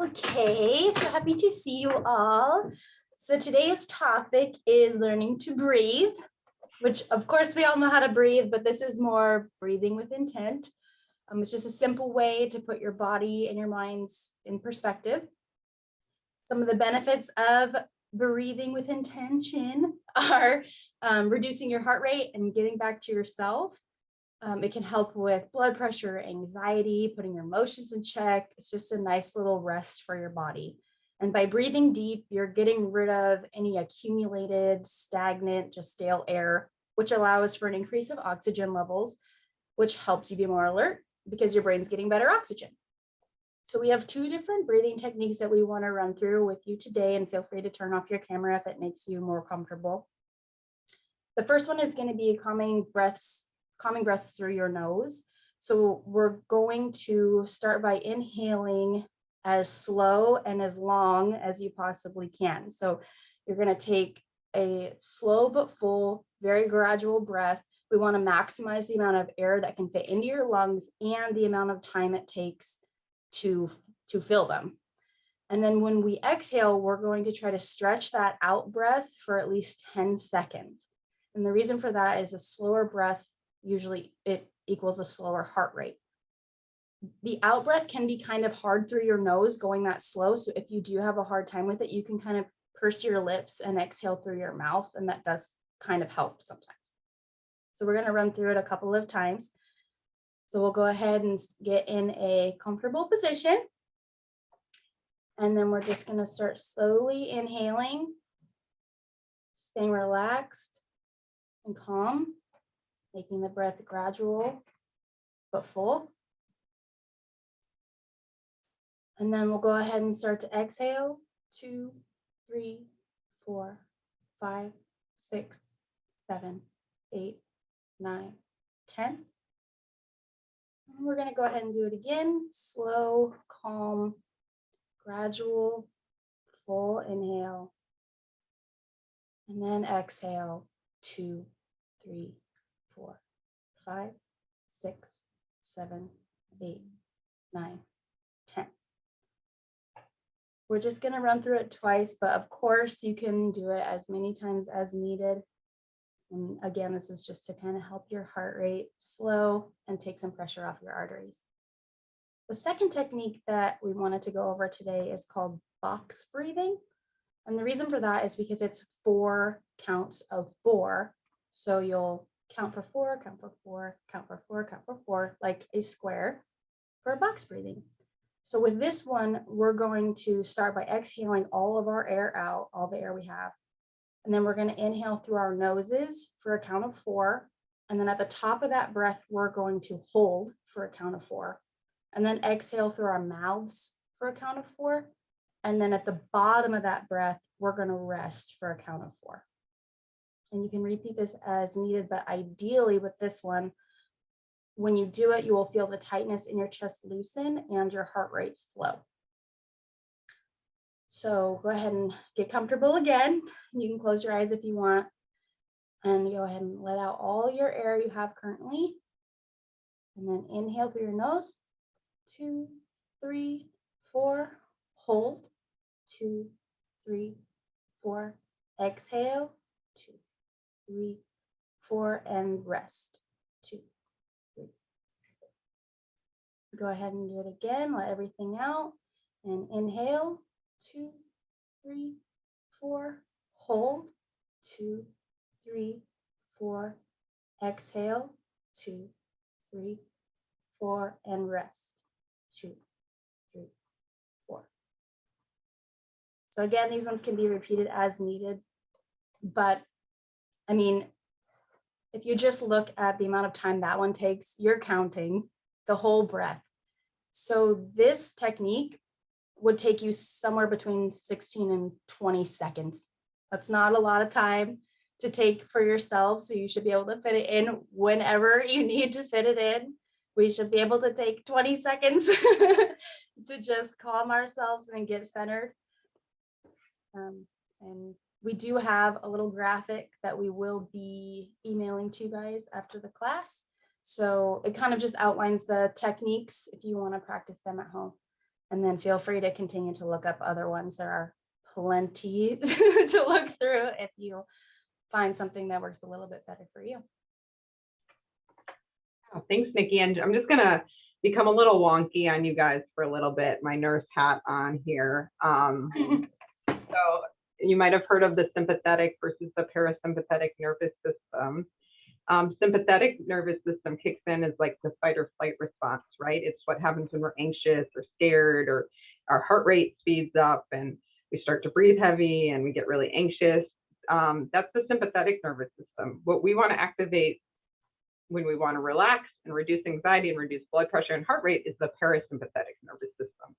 Okay, so happy to see you all. So today's topic is learning to breathe, which of course we all know how to breathe, but this is more breathing with intent. It's just a simple way to put your body and your minds in perspective. Some of the benefits of breathing with intention are reducing your heart rate and getting back to yourself. It can help with blood pressure, anxiety, putting your emotions in check. It's just a nice little rest for your body. And by breathing deep, you're getting rid of any accumulated, stagnant, just stale air, which allows for an increase of oxygen levels, which helps you be more alert because your brain's getting better oxygen. So we have two different breathing techniques that we want to run through with you today, and feel free to turn off your camera if it makes you more comfortable. The first one is going to be calming breaths through your nose. So we're going to start by inhaling as slow and as long as you possibly can. So you're going to take a slow but full, very gradual breath. We want to maximize the amount of air that can fit into your lungs and the amount of time it takes to fill them. And then when we exhale, we're going to try to stretch that out breath for at least 10 seconds. And the reason for that is a slower breath, usually it equals a slower heart rate. The out breath can be kind of hard through your nose going that slow. So if you do have a hard time with it, you can kind of purse your lips and exhale through your mouth. And that does kind of help sometimes. So we're going to run through it a couple of times. So we'll go ahead and get in a comfortable position. And then we're just going to start slowly inhaling, staying relaxed and calm, making the breath gradual but full. And then we'll go ahead and start to exhale. 2, 3, 4, 5, 6, 7, 8, 9, 10. And we're going to go ahead and do it again. Slow, calm, gradual, full inhale. And then exhale. 2, 3, 4, 5, 6, 7, 8, 9, 10. We're just going to run through it twice, but of course you can do it as many times as needed. And again, this is just to kind of help your heart rate slow and take some pressure off your arteries. The second technique that we wanted to go over today is called box breathing. And the reason for that is because it's 4 counts of 4. So you'll count for 4, count for 4, count for 4, count for 4, like a square for box breathing. So with this one, we're going to start by exhaling all of our air out, all the air we have. And then we're going to inhale through our noses for a count of 4. And then at the top of that breath, we're going to hold for a count of 4. And then exhale through our mouths for a count of 4. And then at the bottom of that breath, we're going to rest for a count of 4. And you can repeat this as needed, but ideally with this one, when you do it, you will feel the tightness in your chest loosen and your heart rate slow. So go ahead and get comfortable again. You can close your eyes if you want. And go ahead and let out all your air you have currently. And then inhale through your nose. 2, 3, 4. Hold. 2, 3, 4. Exhale. 2, 3, 4. And rest. 2, 3, 4. Go ahead and do it again. Let everything out. And inhale. 2, 3, 4. Hold. 2, 3, 4. Exhale. 2, 3, 4. And rest. 2, 3, 4. So again, these ones can be repeated as needed. But I mean, if you just look at the amount of time that one takes, you're counting the whole breath. So this technique would take you somewhere between 16 and 20 seconds. That's not a lot of time to take for yourself. So you should be able to fit it in whenever you need to fit it in. We should be able to take 20 seconds to just calm ourselves and get centered. And we do have a little graphic that we will be emailing to you guys after the class. So it kind of just outlines the techniques if you want to practice them at home. And then feel free to continue to look up other ones. There are plenty to look through if you find something that works a little bit better for you. Oh, thanks, Nikki. And I'm just gonna become a little wonky on you guys for a little bit, my nurse hat on here. So you might have heard of the sympathetic versus the parasympathetic nervous system. Sympathetic nervous system kicks in as like the fight or flight response, right? It's what happens when we're anxious or scared, or our heart rate speeds up and we start to breathe heavy and we get really anxious. That's the sympathetic nervous system. What we want to activate when we want to relax and reduce anxiety and reduce blood pressure and heart rate is the parasympathetic nervous system.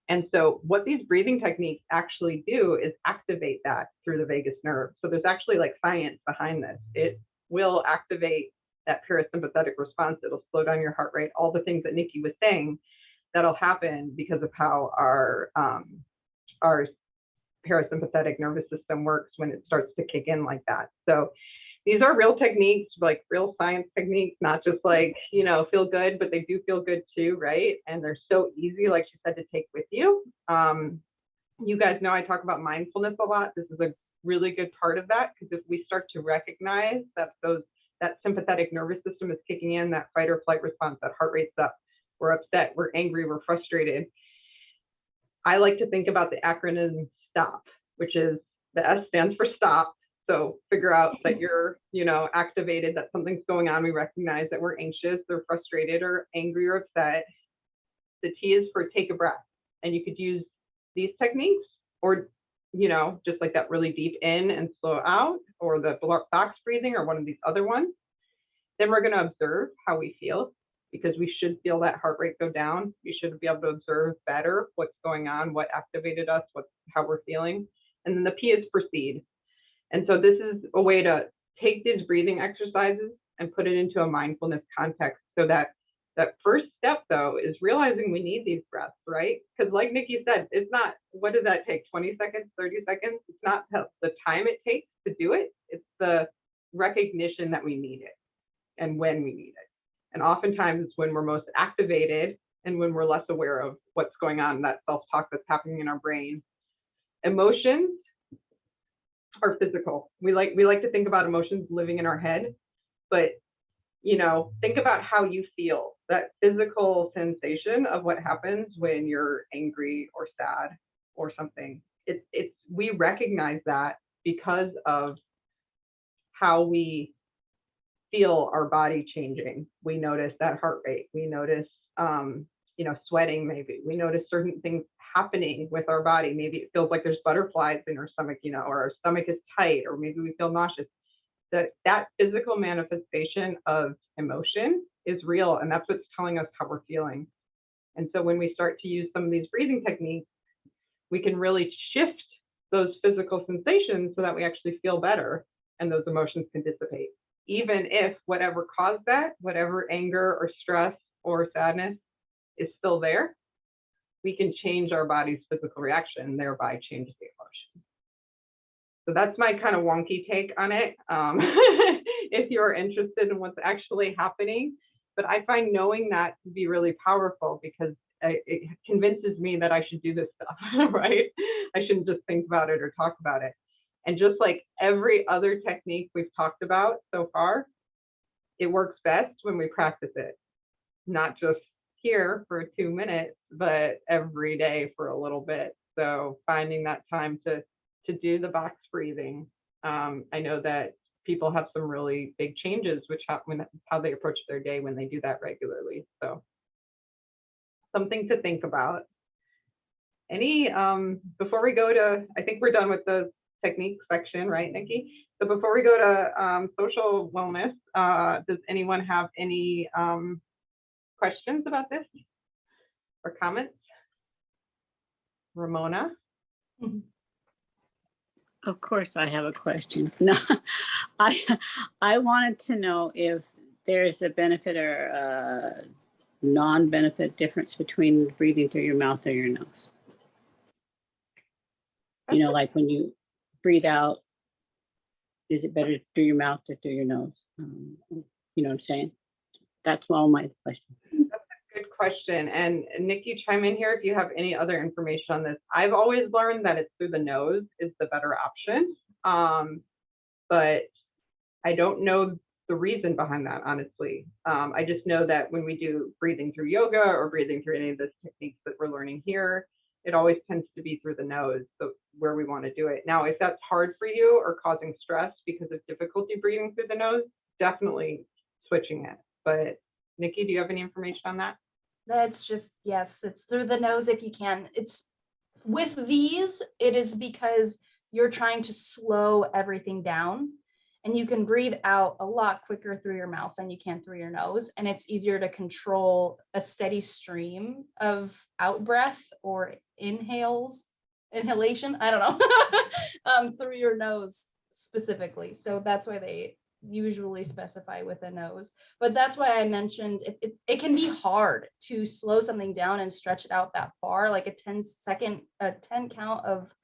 And so what these breathing techniques actually do is activate that through the vagus nerve. So there's actually like science behind this. It will activate that parasympathetic response. It'll slow down your heart rate, all the things that Nikki was saying that'll happen because of how our parasympathetic nervous system works when it starts to kick in like that. So these are real techniques, like real science techniques, not just like, you know, feel good, but they do feel good too, right? And they're so easy, like she said, to take with you. You guys know I talk about mindfulness a lot. This is a really good part of that, because if we start to recognize that that sympathetic nervous system is kicking in, that fight or flight response, that heart rate's up, we're upset, we're angry, we're frustrated. I like to think about the acronym STOP, which is the S stands for stop. So figure out that you're, you know, activated, that something's going on. We recognize that we're anxious or frustrated or angry or upset. The T is for take a breath. And you could use these techniques, or, you know, just like that really deep in and slow out, or the box breathing, or one of these other ones. Then we're going to observe how we feel, because we should feel that heart rate go down. You should be able to observe better what's going on, what activated us, how we're feeling. And then the P is proceed. And so this is a way to take these breathing exercises and put it into a mindfulness context. So that first step, though, is realizing we need these breaths, right? Because like Nikki said, it's not, what does that take? 20 seconds, 30 seconds? It's not the time it takes to do it. It's the recognition that we need it and when we need it. And oftentimes it's when we're most activated and when we're less aware of what's going on, that self-talk that's happening in our brain. Emotions are physical. We like to think about emotions living in our head, but, you know, think about how you feel, that physical sensation of what happens when you're angry or sad or something. We recognize that because of how we feel our body changing. We notice that heart rate. We notice, you know, sweating. Maybe we notice certain things happening with our body. Maybe it feels like there's butterflies in our stomach, you know, or our stomach is tight, or maybe we feel nauseous. That physical manifestation of emotion is real, and that's what's telling us how we're feeling. And so when we start to use some of these breathing techniques, we can really shift those physical sensations so that we actually feel better and those emotions can dissipate. Even if whatever caused that, whatever anger or stress or sadness is still there, we can change our body's physical reaction, thereby change the emotion. So that's my kind of wonky take on it. If you're interested in what's actually happening, but I find knowing that to be really powerful, because it convinces me that I should do this stuff, right? I shouldn't just think about it or talk about it. And just like every other technique we've talked about so far, it works best when we practice it, not just here for 2 minutes, but every day for a little bit. So finding that time to do the box breathing. I know that people have some really big changes, which how they approach their day when they do that regularly. So something to think about. Before we go to, I think we're done with the technique section, right, Nikki? So before we go to social wellness, does anyone have any questions about this or comments? Ramona? Of course, I have a question. No, I wanted to know if there's a benefit or a non-benefit difference between breathing through your mouth or your nose. You know, like when you breathe out, is it better through your mouth or through your nose? You know what I'm saying? That's all my question. That's a good question. And Nikki, chime in here if you have any other information on this. I've always learned that it's through the nose is the better option. But I don't know the reason behind that, honestly. I just know that when we do breathing through yoga or breathing through any of the techniques that we're learning here, it always tends to be through the nose, so where we want to do it. Now, if that's hard for you or causing stress because of difficulty breathing through the nose, definitely switching it. But Nikki, do you have any information on that? That's just, yes, it's through the nose if you can. It's with these, it is because you're trying to slow everything down, and you can breathe out a lot quicker through your mouth than you can through your nose. And it's easier to control a steady stream of out breath or inhalation, I don't know, through your nose specifically. So that's why they usually specify with a nose. But that's why I mentioned it can be hard to slow something down and stretch it out that far, like a 10 count of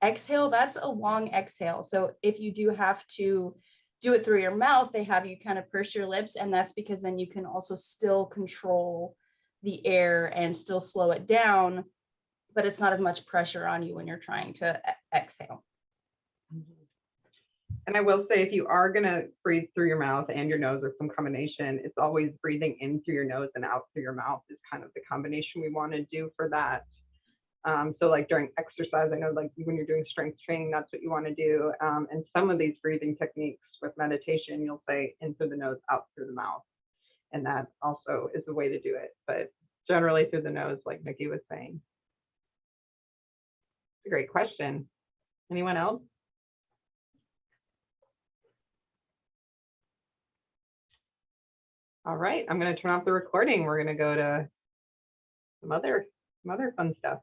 exhale. That's a long exhale. So if you do have to do it through your mouth, they have you kind of purse your lips, and that's because then you can also still control the air and still slow it down, but it's not as much pressure on you when you're trying to exhale. And I will say, if you are going to breathe through your mouth and your nose or some combination, it's always breathing in through your nose and out through your mouth is kind of the combination we want to do for that. So like during exercise, I know like when you're doing strength training, that's what you want to do. And some of these breathing techniques with meditation, you'll say in through the nose, out through the mouth. And that also is the way to do it. But generally through the nose, like Nikki was saying. It's a great question. Anyone else? All right, I'm going to turn off the recording. We're going to go to some other fun stuff.